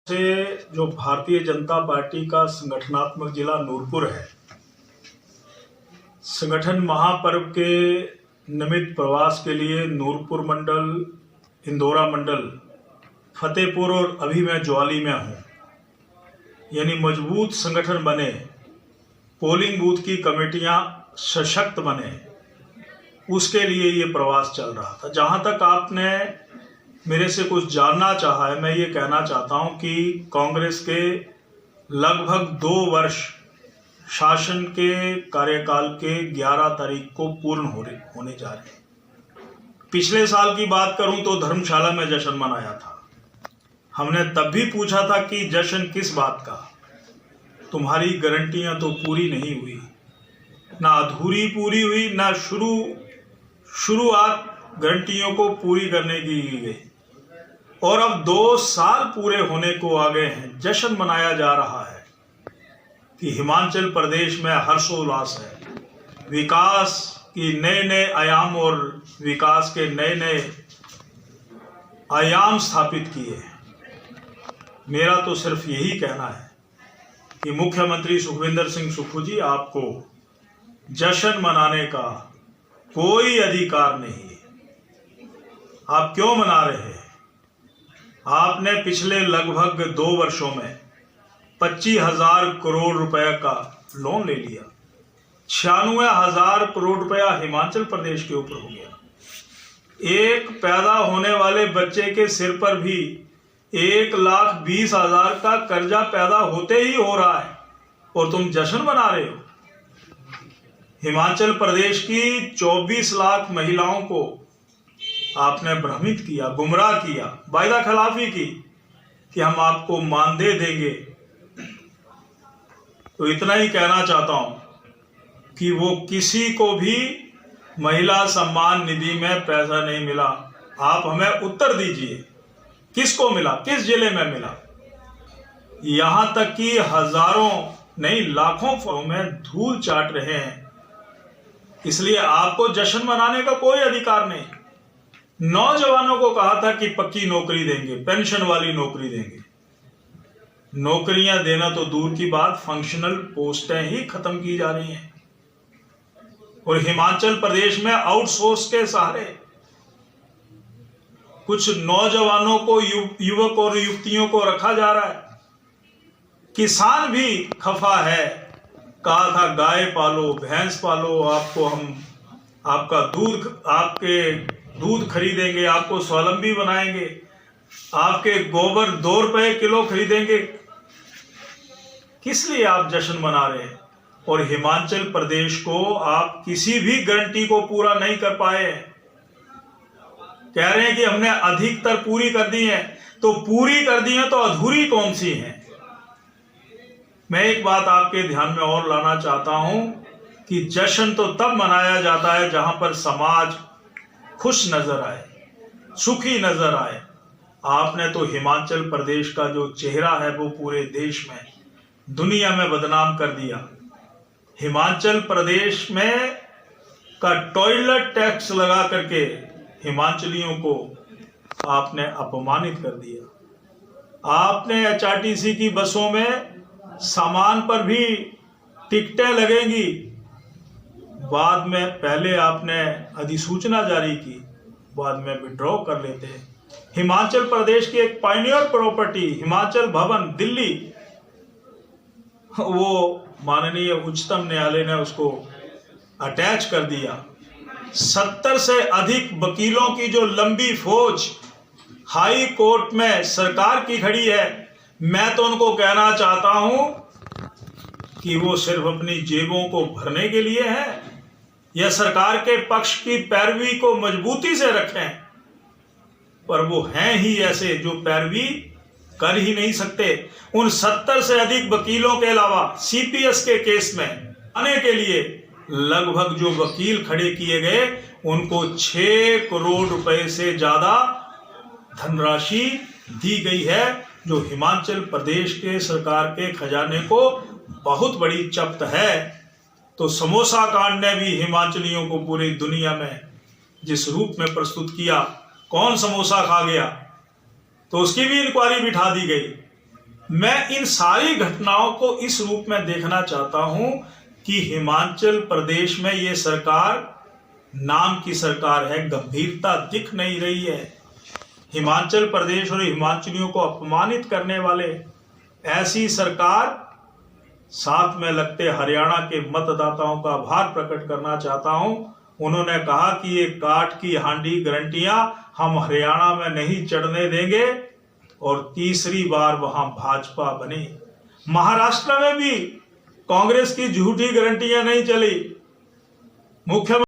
से जो भारतीय जनता पार्टी का संगठनात्मक जिला नूरपुर है, संगठन महापर्व के निमित्त प्रवास के लिए नूरपुर मंडल, इंदौरा मंडल, फतेहपुर और अभी मैं ज्वाली में हूँ। यानी मजबूत संगठन बने, पोलिंग बूथ की कमेटियाँ सशक्त बने, उसके लिए ये प्रवास चल रहा था। जहाँ तक आपने मेरे से कुछ जानना चाहा है, मैं ये कहना चाहता हूँ कि कांग्रेस के लगभग 2 वर्ष शासन के कार्यकाल के 11 तारीख को पूर्ण होने जा रहे हैं। पिछले साल की बात करूं तो धर्मशाला में जश्न मनाया था। हमने तब भी पूछा था कि जश्न किस बात का, तुम्हारी गारंटियां तो पूरी नहीं हुई, ना अधूरी पूरी हुई, ना शुरुआत गारंटियों को पूरी करने की गई। और अब 2 साल पूरे होने को आ गए हैं। जश्न मनाया जा रहा है कि हिमाचल प्रदेश में हर्षोल्लास है, विकास की नए आयाम और विकास के नए आयाम स्थापित किए हैं। मेरा तो सिर्फ यही कहना है कि मुख्यमंत्री सुखविंदर सिंह सुक्खू जी, आपको जश्न मनाने का कोई अधिकार नहीं है। आप क्यों मना रहे हैं? आपने पिछले लगभग 2 वर्षों में 25,000 करोड़ रुपए का लोन ले लिया। 96,000 करोड़ रुपया हिमाचल प्रदेश के ऊपर हो गया। एक पैदा होने वाले बच्चे के सिर पर भी 1,20,000 का कर्जा पैदा होते ही हो रहा है और तुम जश्न मना रहे हो। हिमाचल प्रदेश की 24 लाख महिलाओं को आपने भ्रमित किया, गुमराह किया, वायदा खिलाफी की कि हम आपको मानदेय देंगे। तो इतना ही कहना चाहता हूं कि वो किसी को भी महिला सम्मान निधि में पैसा नहीं मिला। आप हमें उत्तर दीजिए, किसको मिला, किस जिले में मिला? यहां तक कि हजारों नहीं लाखों फॉर्म में धूल चाट रहे हैं। इसलिए आपको जश्न मनाने का कोई अधिकार नहीं। नौजवानों को कहा था कि पक्की नौकरी देंगे, पेंशन वाली नौकरी देंगे। नौकरियां देना तो दूर की बात, फंक्शनल पोस्टें ही खत्म की जा रही हैं। और हिमाचल प्रदेश में आउटसोर्स के सहारे कुछ नौजवानों को, युवक और युवतियों को रखा जा रहा है। किसान भी खफा है। कहा था गाय पालो, भैंस पालो, आपको हम आपके दूध खरीदेंगे, आपको स्वावलंबी बनाएंगे, आपके गोबर 2 रुपए किलो खरीदेंगे। किस लिए आप जश्न मना रहे हैं? और हिमाचल प्रदेश को आप किसी भी गारंटी को पूरा नहीं कर पाए। कह रहे हैं कि हमने अधिकतर पूरी कर दी है। तो पूरी कर दी है तो अधूरी कौन सी है? मैं एक बात आपके ध्यान में और लाना चाहता हूं कि जश्न तो तब मनाया जाता है जहां पर समाज खुश नजर आए, सुखी नजर आए। आपने तो हिमाचल प्रदेश का जो चेहरा है वो पूरे देश में, दुनिया में बदनाम कर दिया। हिमाचल प्रदेश में का टॉयलेट टैक्स लगा करके हिमाचलियों को आपने अपमानित कर दिया। आपने HRTC की बसों में सामान पर भी टिकटें लगेंगी, बाद में पहले आपने अधिसूचना जारी की, बाद में विड्रॉ कर लेते हैं। हिमाचल प्रदेश की एक पायनियर प्रॉपर्टी हिमाचल भवन दिल्ली, वो माननीय उच्चतम न्यायालय ने उसको अटैच कर दिया। 70 से अधिक वकीलों की जो लंबी फौज हाई कोर्ट में सरकार की खड़ी है, मैं तो उनको कहना चाहता हूं कि वो सिर्फ अपनी जेबों को भरने के लिए है या सरकार के पक्ष की पैरवी को मजबूती से रखें, पर वो हैं ही ऐसे जो पैरवी कर ही नहीं सकते। उन 70 से अधिक वकीलों के अलावा CPS के केस में आने के लिए लगभग जो वकील खड़े किए गए, उनको 6 करोड़ रुपए से ज्यादा धनराशि दी गई है, जो हिमाचल प्रदेश के सरकार के खजाने को बहुत बड़ी चपत है। तो समोसा कांड ने भी हिमाचलियों को पूरी दुनिया में जिस रूप में प्रस्तुत किया, कौन समोसा खा गया, तो उसकी भी इंक्वायरी बिठा दी गई। मैं इन सारी घटनाओं को इस रूप में देखना चाहता हूं कि हिमाचल प्रदेश में ये सरकार नाम की सरकार है, गंभीरता दिख नहीं रही है। हिमाचल प्रदेश और हिमाचलियों को अपमानित करने वाले ऐसी सरकार, साथ में लगते हरियाणा के मतदाताओं का आभार प्रकट करना चाहता हूं। उन्होंने कहा कि ये काठ की हांडी गारंटियां हम हरियाणा में नहीं चढ़ने देंगे और तीसरी बार वहां भाजपा बनी। महाराष्ट्र में भी कांग्रेस की झूठी गारंटियां नहीं चली। मुख्यमंत्री